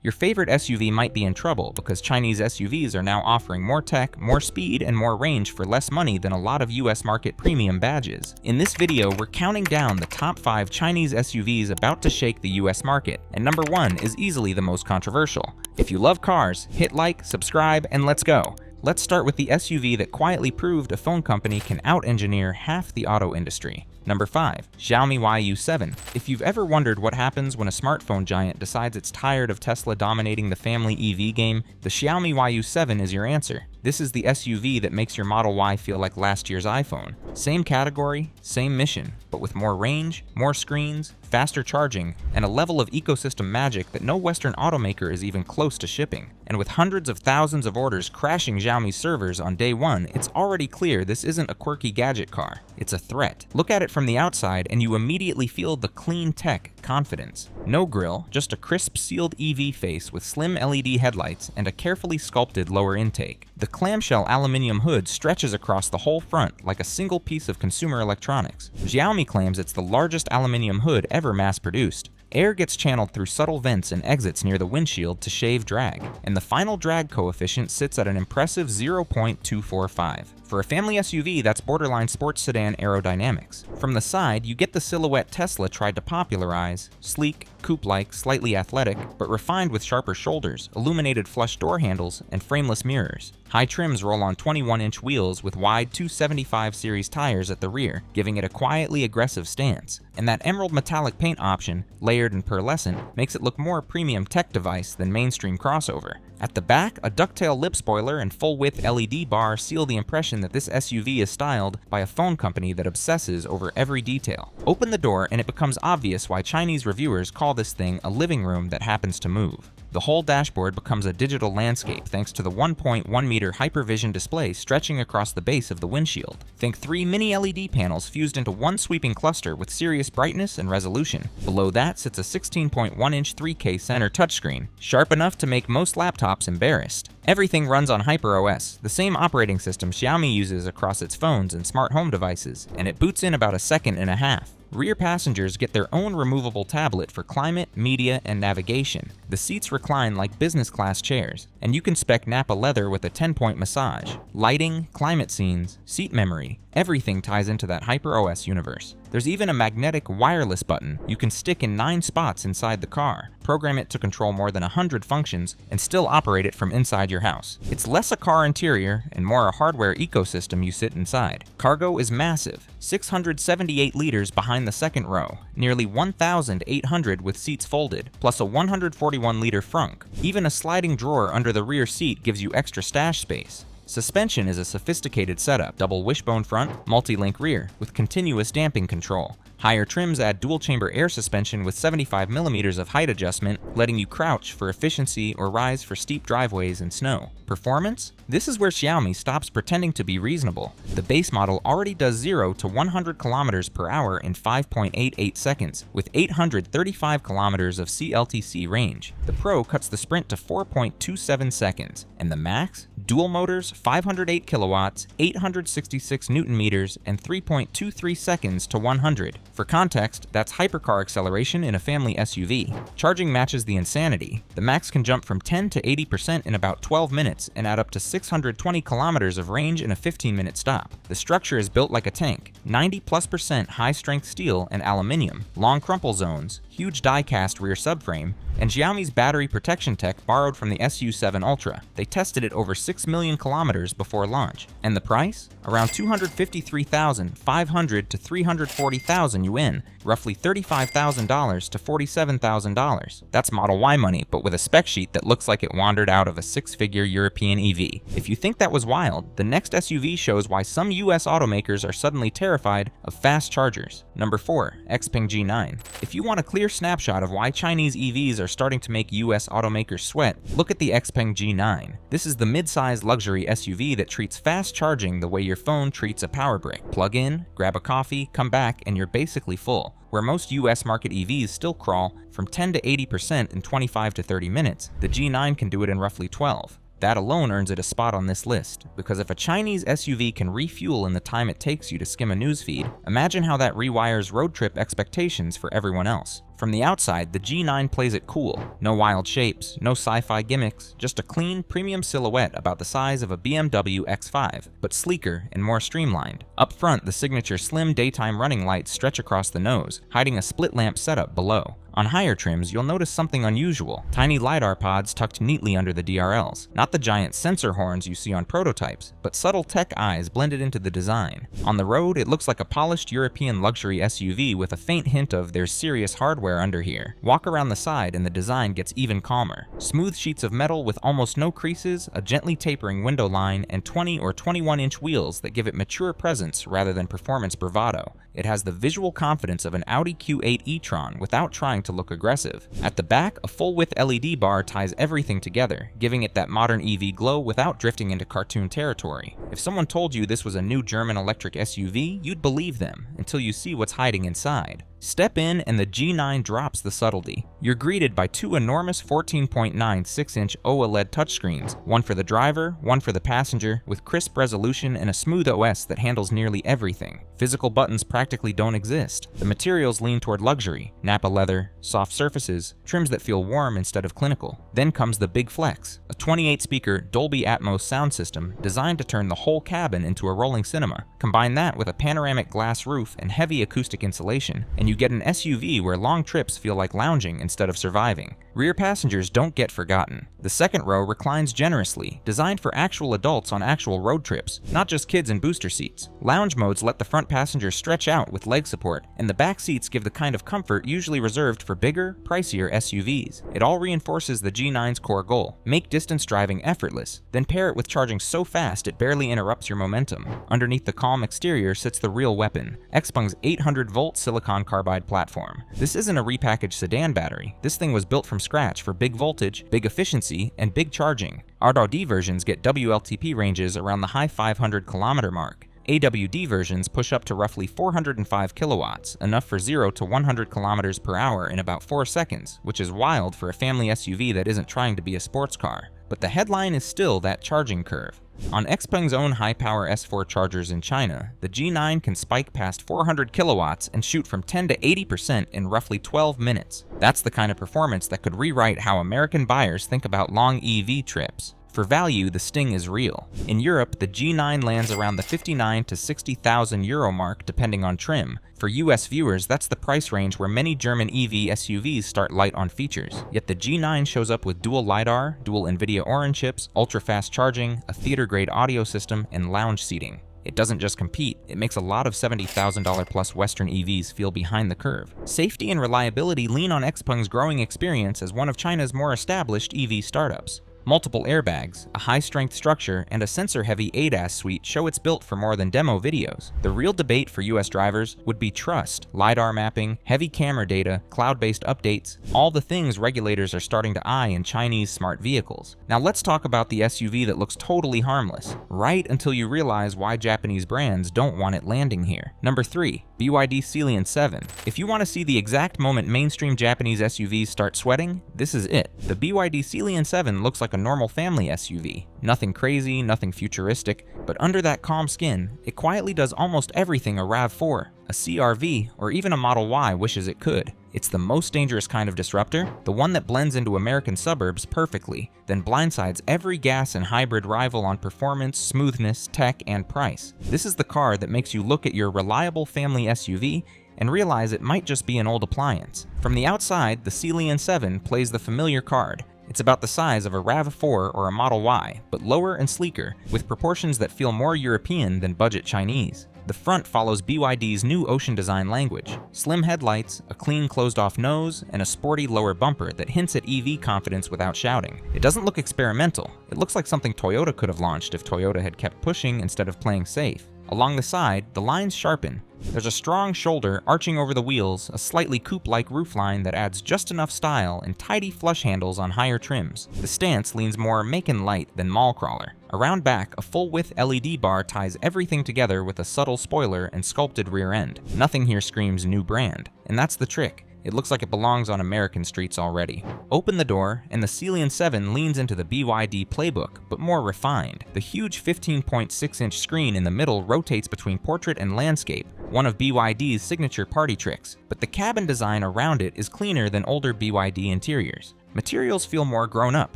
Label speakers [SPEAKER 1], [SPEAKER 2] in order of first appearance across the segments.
[SPEAKER 1] Your favorite SUV might be in trouble because Chinese SUVs are now offering more tech, more speed, and more range for less money than a lot of US market premium badges. In this video, we're counting down the top 5 Chinese SUVs about to shake the US market, and number 1 is easily the most controversial. If you love cars, hit like, subscribe, and let's go. Let's start with the SUV that quietly proved a phone company can out-engineer half the auto industry. Number 5. Xiaomi YU7. If you've ever wondered what happens when a smartphone giant decides it's tired of Tesla dominating the family EV game, the Xiaomi YU7 is your answer. This is the SUV that makes your Model Y feel like last year's iPhone. Same category, same mission, but with more range, more screens, faster charging, and a level of ecosystem magic that no Western automaker is even close to shipping. And with hundreds of thousands of orders crashing Xiaomi's servers on day one, it's already clear this isn't a quirky gadget car. It's a threat. Look at it from the outside and you immediately feel the clean tech confidence. No grille, just a crisp sealed EV face with slim LED headlights and a carefully sculpted lower intake. The clamshell aluminum hood stretches across the whole front like a single piece of consumer electronics. Xiaomi claims it's the largest aluminum hood ever mass-produced. Air gets channeled through subtle vents and exits near the windshield to shave drag, and the final drag coefficient sits at an impressive 0.245. For a family SUV, that's borderline sports sedan aerodynamics. From the side, you get the silhouette Tesla tried to popularize: sleek, coupe-like, slightly athletic, but refined with sharper shoulders, illuminated flush door handles, and frameless mirrors. High trims roll on 21-inch wheels with wide 275 series tires at the rear, giving it a quietly aggressive stance. And that emerald metallic paint option, layered and pearlescent, makes it look more a premium tech device than mainstream crossover. At the back, a ducktail lip spoiler and full-width LED bar seal the impression that this SUV is styled by a phone company that obsesses over every detail. Open the door and it becomes obvious why Chinese reviewers call this thing a living room that happens to move. The whole dashboard becomes a digital landscape thanks to the 1.1-meter hypervision display stretching across the base of the windshield. Think 3 mini LED panels fused into one sweeping cluster with serious brightness and resolution. Below that sits a 16.1-inch 3K center touchscreen, sharp enough to make most laptops embarrassed. Everything runs on HyperOS, the same operating system Xiaomi uses across its phones and smart home devices, and it boots in about a second and a half. Rear passengers get their own removable tablet for climate, media, and navigation. The seats recline like business class chairs, and you can spec Napa leather with a 10-point massage. Lighting, climate scenes, seat memory, everything ties into that HyperOS universe. There's even a magnetic wireless button you can stick in 9 spots inside the car, program it to control more than 100 functions, and still operate it from inside your house. It's less a car interior and more a hardware ecosystem you sit inside. Cargo is massive, 678 liters behind the second row, nearly 1,800 with seats folded, plus a 141-liter frunk. Even a sliding drawer under the rear seat gives you extra stash space. Suspension is a sophisticated setup, double wishbone front, multi-link rear, with continuous damping control. Higher trims add dual-chamber air suspension with 75mm of height adjustment, letting you crouch for efficiency or rise for steep driveways and snow. Performance? This is where Xiaomi stops pretending to be reasonable. The base model already does 0 to 100 km per hour in 5.88 seconds, with 835 km of CLTC range. The Pro cuts the sprint to 4.27 seconds, and the Max? Dual motors, 508 kilowatts, 866 Newton meters, and 3.23 seconds to 100. For context, that's hypercar acceleration in a family SUV. Charging matches the insanity. The Max can jump from 10 to 80% in about 12 minutes and add up to 620 kilometers of range in a 15-minute stop. The structure is built like a tank, 90+% high-strength steel and aluminum, long crumple zones, huge die-cast rear subframe, and Xiaomi's battery protection tech borrowed from the SU7 Ultra. They tested it over 6 million kilometers before launch. And the price? Around 253,500 to 340,000 yuan, roughly $35,000 to $47,000. That's Model Y money, but with a spec sheet that looks like it wandered out of a 6-figure European EV. If you think that was wild, the next SUV shows why some US automakers are suddenly terrified of fast chargers. Number 4. Xpeng G9. If you want a clear snapshot of why Chinese EVs are starting to make US automakers sweat, look at the Xpeng G9. This is the mid-sized luxury SUV that treats fast charging the way your phone treats a power brick. Plug in, grab a coffee, come back, and you're basically full. Where most US market EVs still crawl from 10 to 80% in 25 to 30 minutes, the G9 can do it in roughly 12. That alone earns it a spot on this list, because if a Chinese SUV can refuel in the time it takes you to skim a newsfeed, imagine how that rewires road trip expectations for everyone else. From the outside, the G9 plays it cool. No wild shapes, no sci-fi gimmicks, just a clean, premium silhouette about the size of a BMW X5, but sleeker and more streamlined. Up front, the signature slim daytime running lights stretch across the nose, hiding a split lamp setup below. On higher trims, you'll notice something unusual: tiny LiDAR pods tucked neatly under the DRLs. Not the giant sensor horns you see on prototypes, but subtle tech eyes blended into the design. On the road, it looks like a polished European luxury SUV with a faint hint of "there's serious hardware under here." Walk around the side and the design gets even calmer. Smooth sheets of metal with almost no creases, a gently tapering window line, and 20 or 21-inch wheels that give it mature presence rather than performance bravado. It has the visual confidence of an Audi Q8 e-tron without trying to look aggressive. At the back, a full-width LED bar ties everything together, giving it that modern EV glow without drifting into cartoon territory. If someone told you this was a new German electric SUV, you'd believe them, until you see what's hiding inside. Step in and the G9 drops the subtlety. You're greeted by two enormous 14.9 6-inch OLED touchscreens, one for the driver, one for the passenger, with crisp resolution and a smooth OS that handles nearly everything. Physical buttons practically don't exist. The materials lean toward luxury: Nappa leather, soft surfaces, trims that feel warm instead of clinical. Then comes the big flex, a 28-speaker Dolby Atmos sound system designed to turn the whole cabin into a rolling cinema. Combine that with a panoramic glass roof and heavy acoustic insulation, and you get an SUV where long trips feel like lounging instead of surviving. Rear passengers don't get forgotten. The second row reclines generously, designed for actual adults on actual road trips, not just kids in booster seats. Lounge modes let the front passengers stretch out with leg support, and the back seats give the kind of comfort usually reserved for bigger, pricier SUVs. It all reinforces the G9's core goal: make distance driving effortless, then pair it with charging so fast it barely interrupts your momentum. Underneath the calm exterior sits the real weapon: Xpeng's 800-volt silicon carbide platform. This isn't a repackaged sedan battery. This thing was built from scratch for big voltage, big efficiency, and big charging. RWD versions get WLTP ranges around the high 500-kilometer mark. AWD versions push up to roughly 405 kilowatts, enough for 0 to 100 kilometers per hour in about 4 seconds, which is wild for a family SUV that isn't trying to be a sports car. But the headline is still that charging curve. On Xpeng's own high-power S4 chargers in China, the G9 can spike past 400 kilowatts and shoot from 10 to 80% in roughly 12 minutes. That's the kind of performance that could rewrite how American buyers think about long EV trips. For value, the sting is real. In Europe, the G9 lands around the 59 to 60,000 euro mark depending on trim. For US viewers, that's the price range where many German EV SUVs start light on features. Yet the G9 shows up with dual LiDAR, dual NVIDIA Orin chips, ultra-fast charging, a theater-grade audio system, and lounge seating. It doesn't just compete, it makes a lot of $70,000 plus Western EVs feel behind the curve. Safety and reliability lean on Xpeng's growing experience as one of China's more established EV startups. Multiple airbags, a high-strength structure, and a sensor-heavy ADAS suite show it's built for more than demo videos. The real debate for US drivers would be trust: LiDAR mapping, heavy camera data, cloud-based updates, all the things regulators are starting to eye in Chinese smart vehicles. Now let's talk about the SUV that looks totally harmless, right until you realize why Japanese brands don't want it landing here. Number 3. BYD Sea Lion 7. If you want to see the exact moment mainstream Japanese SUVs start sweating, this is it. The BYD Sea Lion 7 looks like a normal family SUV. Nothing crazy, nothing futuristic, but under that calm skin, it quietly does almost everything a RAV4, a CR-V, or even a Model Y wishes it could. It's the most dangerous kind of disruptor, the one that blends into American suburbs perfectly, then blindsides every gas and hybrid rival on performance, smoothness, tech, and price. This is the car that makes you look at your reliable family SUV and realize it might just be an old appliance. From the outside, the Sea Lion 7 plays the familiar card. It's about the size of a RAV4 or a Model Y, but lower and sleeker, with proportions that feel more European than budget Chinese. The front follows BYD's new Ocean design language: slim headlights, a clean closed-off nose, and a sporty lower bumper that hints at EV confidence without shouting. It doesn't look experimental. It looks like something Toyota could have launched if Toyota had kept pushing instead of playing safe. Along the side, the lines sharpen. There's a strong shoulder arching over the wheels, a slightly coupe-like roofline that adds just enough style, and tidy flush handles on higher trims. The stance leans more Macon light than mall crawler. Around back, a full-width LED bar ties everything together with a subtle spoiler and sculpted rear end. Nothing here screams new brand. And that's the trick. It looks like it belongs on American streets already. Open the door, and the Sea Lion 7 leans into the BYD playbook, but more refined. The huge 15.6-inch screen in the middle rotates between portrait and landscape, one of BYD's signature party tricks, but the cabin design around it is cleaner than older BYD interiors. Materials feel more grown up,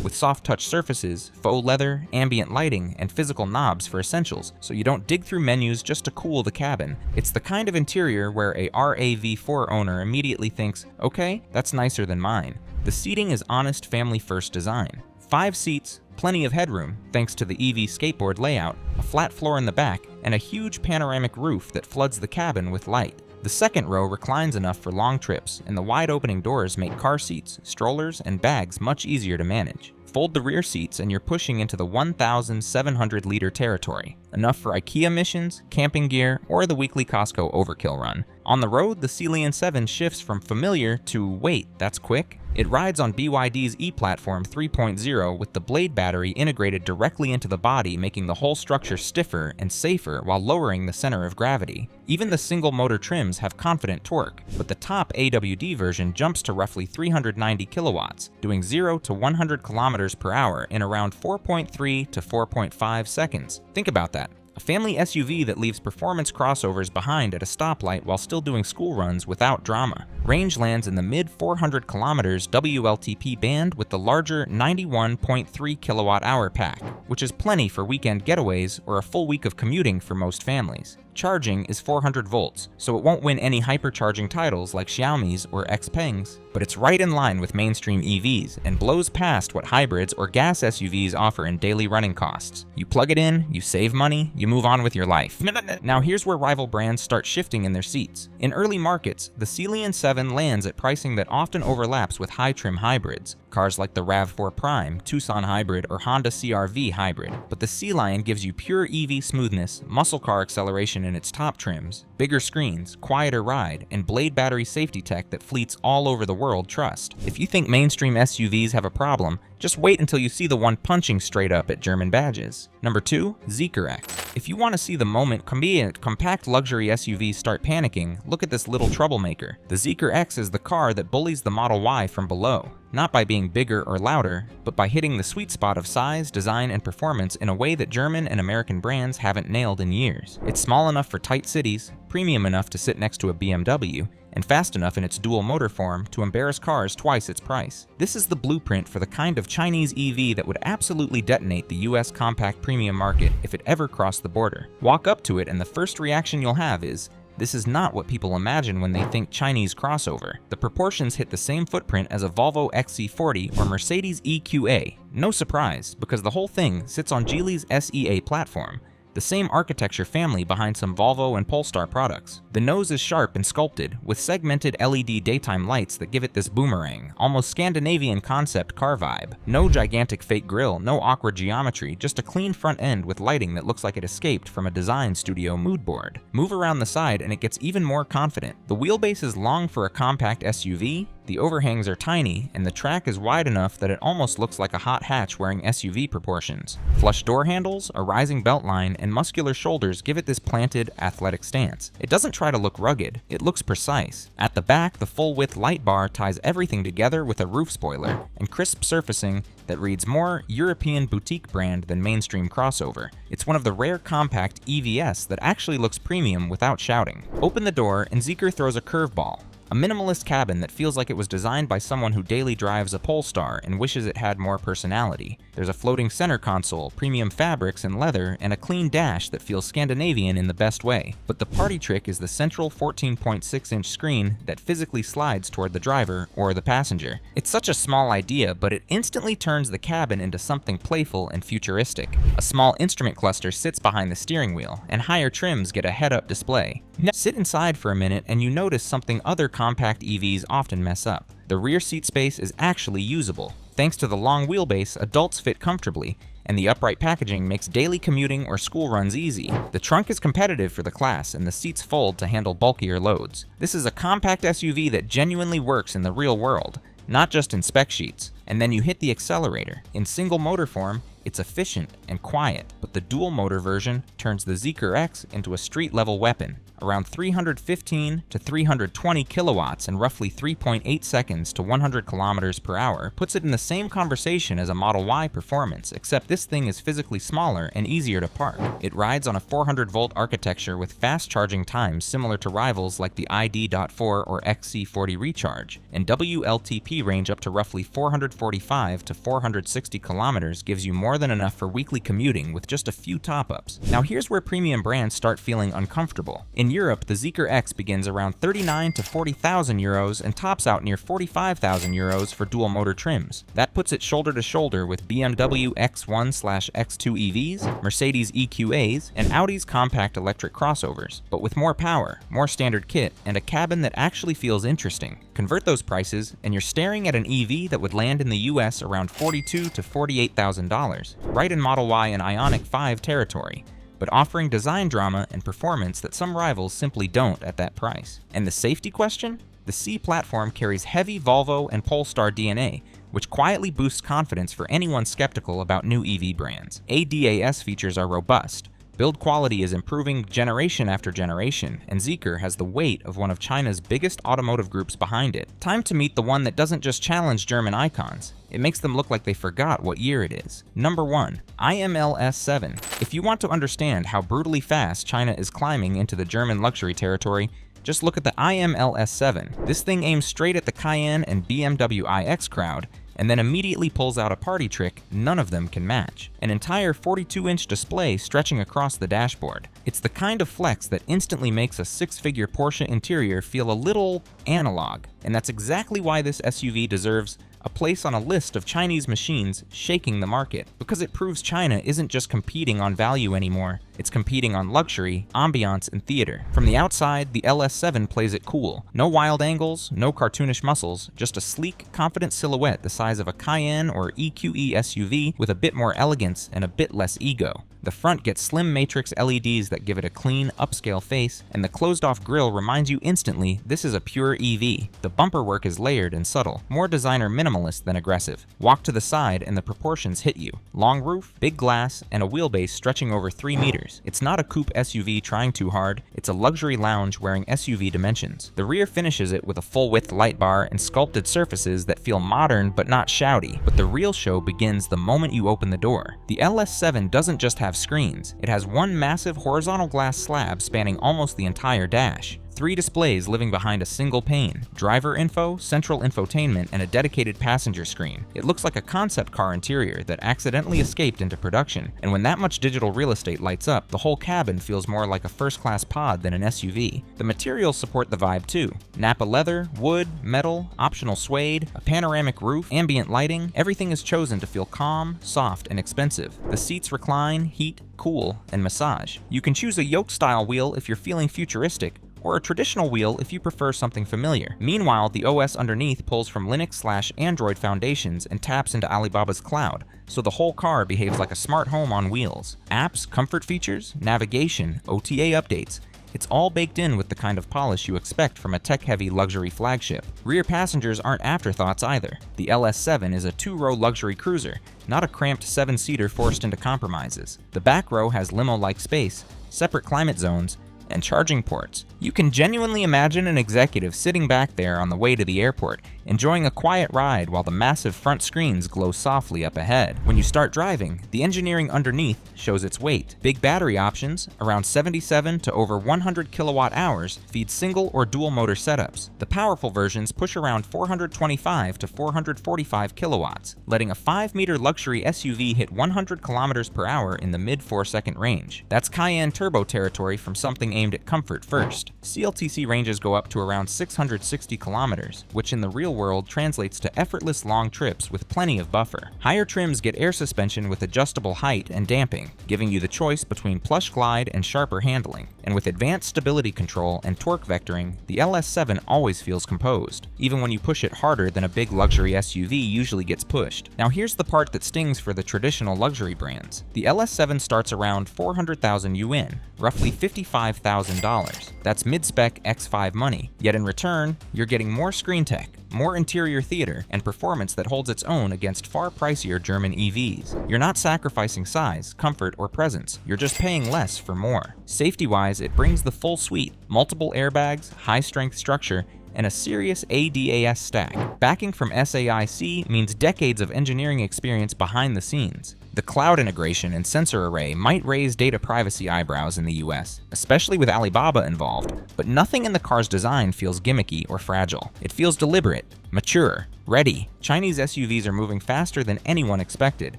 [SPEAKER 1] with soft-touch surfaces, faux leather, ambient lighting, and physical knobs for essentials, so you don't dig through menus just to cool the cabin. It's the kind of interior where a RAV4 owner immediately thinks, okay, that's nicer than mine. The seating is honest family-first design. 5 seats, plenty of headroom, thanks to the EV skateboard layout, a flat floor in the back, and a huge panoramic roof that floods the cabin with light. The second row reclines enough for long trips, and the wide opening doors make car seats, strollers, and bags much easier to manage. Fold the rear seats and you're pushing into the 1,700-liter territory, enough for IKEA missions, camping gear, or the weekly Costco overkill run. On the road, the Sea Lion 7 shifts from familiar to, wait, that's quick? It rides on BYD's E-Platform 3.0 with the blade battery integrated directly into the body, making the whole structure stiffer and safer while lowering the center of gravity. Even the single motor trims have confident torque, but the top AWD version jumps to roughly 390 kilowatts, doing 0 to 100 kilometers per hour in around 4.3 to 4.5 seconds. Think about that. A family SUV that leaves performance crossovers behind at a stoplight while still doing school runs without drama. Range lands in the mid-400 kilometers WLTP band with the larger 91.3 kilowatt-hour pack, which is plenty for weekend getaways or a full week of commuting for most families. Charging is 400 volts, so it won't win any hypercharging titles like Xiaomi's or Xpeng's, but it's right in line with mainstream EVs and blows past what hybrids or gas SUVs offer in daily running costs. You plug it in, you save money, you move on with your life. Now here's where rival brands start shifting in their seats. In early markets, the Sea Lion 7 lands at pricing that often overlaps with high-trim hybrids, cars like the RAV4 Prime, Tucson Hybrid, or Honda CR-V Hybrid. But the Sea Lion gives you pure EV smoothness, muscle car acceleration in its top trims, bigger screens, quieter ride, and blade battery safety tech that fleets all over the world trust. If you think mainstream SUVs have a problem, just wait until you see the one punching straight up at German badges. Number 2, Zeekr X. If you want to see the moment compact luxury SUVs start panicking, look at this little troublemaker. The Zeekr X is the car that bullies the Model Y from below, not by being bigger or louder, but by hitting the sweet spot of size, design, and performance in a way that German and American brands haven't nailed in years. It's small enough for tight cities, premium enough to sit next to a BMW, and fast enough in its dual motor form to embarrass cars twice its price. This is the blueprint for the kind of Chinese EV that would absolutely detonate the US compact premium market if it ever crossed the border. Walk up to it and the first reaction you'll have is, this is not what people imagine when they think Chinese crossover. The proportions hit the same footprint as a Volvo XC40 or Mercedes EQA. No surprise, because the whole thing sits on Geely's SEA platform, the same architecture family behind some Volvo and Polestar products. The nose is sharp and sculpted, with segmented LED daytime lights that give it this boomerang, almost Scandinavian concept car vibe. No gigantic fake grille, no awkward geometry, just a clean front end with lighting that looks like it escaped from a design studio mood board. Move around the side and it gets even more confident. The wheelbase is long for a compact SUV, the overhangs are tiny, and the track is wide enough that it almost looks like a hot hatch wearing SUV proportions. Flush door handles, a rising beltline, and muscular shoulders give it this planted, athletic stance. It doesn't try to look rugged, it looks precise. At the back, the full-width light bar ties everything together with a roof spoiler, and crisp surfacing that reads more European boutique brand than mainstream crossover. It's one of the rare compact EVs that actually looks premium without shouting. Open the door, and Zeekr throws a curveball. A minimalist cabin that feels like it was designed by someone who daily drives a Polestar and wishes it had more personality. There's a floating center console, premium fabrics and leather, and a clean dash that feels Scandinavian in the best way. But the party trick is the central 14.6-inch screen that physically slides toward the driver or the passenger. It's such a small idea, but it instantly turns the cabin into something playful and futuristic. A small instrument cluster sits behind the steering wheel, and higher trims get a head-up display. Now, sit inside for a minute and you notice something other compact EVs often mess up. The rear seat space is actually usable. Thanks to the long wheelbase, adults fit comfortably, and the upright packaging makes daily commuting or school runs easy. The trunk is competitive for the class, and the seats fold to handle bulkier loads. This is a compact SUV that genuinely works in the real world, not just in spec sheets. And then you hit the accelerator. In single motor form, It's efficient and quiet, but the dual-motor version turns the Zeekr X into a street-level weapon. Around 315 to 320 kilowatts and roughly 3.8 seconds to 100 kilometers per hour puts it in the same conversation as a Model Y performance, except this thing is physically smaller and easier to park. It rides on a 400-volt architecture with fast charging times similar to rivals like the ID.4 or XC40 Recharge, and WLTP range up to roughly 445 to 460 kilometers gives you more than enough for weekly commuting with just a few top-ups. Now here's where premium brands start feeling uncomfortable. In Europe, the Zeekr X begins around 39 to 40,000 euros and tops out near 45,000 euros for dual motor trims. That puts it shoulder to shoulder with BMW X1/X2 EVs, Mercedes EQAs, and Audi's compact electric crossovers, but with more power, more standard kit, and a cabin that actually feels interesting. Convert those prices, and you're staring at an EV that would land in the US around $42,000 to $48,000, right in Model Y and Ioniq 5 territory, but offering design drama and performance that some rivals simply don't at that price. And the safety question? The C platform carries heavy Volvo and Polestar DNA, which quietly boosts confidence for anyone skeptical about new EV brands. ADAS features are robust. Build quality is improving generation after generation, and Zeekr has the weight of one of China's biggest automotive groups behind it. Time to meet the one that doesn't just challenge German icons, it makes them look like they forgot what year it is. Number 1. IML-S7. If you want to understand how brutally fast China is climbing into the German luxury territory, just look at the IML-S7. This thing aims straight at the Cayenne and BMW iX crowd, and then immediately pulls out a party trick none of them can match. An entire 42-inch display stretching across the dashboard. It's the kind of flex that instantly makes a six-figure Porsche interior feel a little analog, and that's exactly why this SUV deserves a place on a list of Chinese machines shaking the market, because it proves China isn't just competing on value anymore, it's competing on luxury, ambiance, and theater. From the outside, the LS7 plays it cool. No wild angles, no cartoonish muscles, just a sleek, confident silhouette the size of a Cayenne or EQE SUV with a bit more elegance and a bit less ego. The front gets slim matrix LEDs that give it a clean, upscale face, and the closed-off grille reminds you instantly this is a pure EV. The bumper work is layered and subtle, more designer minimalist than aggressive. Walk to the side and the proportions hit you. Long roof, big glass, and a wheelbase stretching over 3 meters. It's not a coupe SUV trying too hard, it's a luxury lounge wearing SUV dimensions. The rear finishes it with a full-width light bar and sculpted surfaces that feel modern but not shouty. But the real show begins the moment you open the door. The LS7 doesn't just have screens, it has one massive horizontal glass slab spanning almost the entire dash. 3 displays living behind a single pane, driver info, central infotainment, and a dedicated passenger screen. It looks like a concept car interior that accidentally escaped into production, and when that much digital real estate lights up, the whole cabin feels more like a first-class pod than an SUV. The materials support the vibe too. Nappa leather, wood, metal, optional suede, a panoramic roof, ambient lighting, everything is chosen to feel calm, soft, and expensive. The seats recline, heat, cool, and massage. You can choose a yoke-style wheel if you're feeling futuristic, or a traditional wheel if you prefer something familiar. Meanwhile, the OS underneath pulls from Linux/Android foundations and taps into Alibaba's cloud, so the whole car behaves like a smart home on wheels. Apps, comfort features, navigation, OTA updates, it's all baked in with the kind of polish you expect from a tech-heavy luxury flagship. Rear passengers aren't afterthoughts either. The LS7 is a 2-row luxury cruiser, not a cramped 7-seater forced into compromises. The back row has limo-like space, separate climate zones, and charging ports. You can genuinely imagine an executive sitting back there on the way to the airport, enjoying a quiet ride while the massive front screens glow softly up ahead. When you start driving, the engineering underneath shows its weight. Big battery options, around 77 to over 100 kilowatt hours, feed single or dual motor setups. The powerful versions push around 425 to 445 kilowatts, letting a 5-meter luxury SUV hit 100 kilometers per hour in the mid 4-second range. That's Cayenne turbo territory from something aimed at comfort first. CLTC ranges go up to around 660 kilometers, which in the real world translates to effortless long trips with plenty of buffer. Higher trims get air suspension with adjustable height and damping, giving you the choice between plush glide and sharper handling. And with advanced stability control and torque vectoring, the LS7 always feels composed, even when you push it harder than a big luxury SUV usually gets pushed. Now here's the part that stings for the traditional luxury brands. The LS7 starts around 400,000 yuan, roughly $55,000. That's That's mid-spec X5 money. Yet in return, you're getting more screen tech, more interior theater, and performance that holds its own against far pricier German EVs. You're not sacrificing size, comfort, or presence. You're just paying less for more. Safety-wise, it brings the full suite: multiple airbags, high-strength structure, and a serious ADAS stack. Backing from SAIC means decades of engineering experience behind the scenes. The cloud integration and sensor array might raise data privacy eyebrows in the US, especially with Alibaba involved, but nothing in the car's design feels gimmicky or fragile. It feels deliberate, mature, ready. Chinese SUVs are moving faster than anyone expected,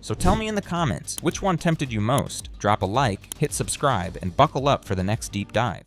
[SPEAKER 1] so tell me in the comments, which one tempted you most? Drop a like, hit subscribe, and buckle up for the next deep dive.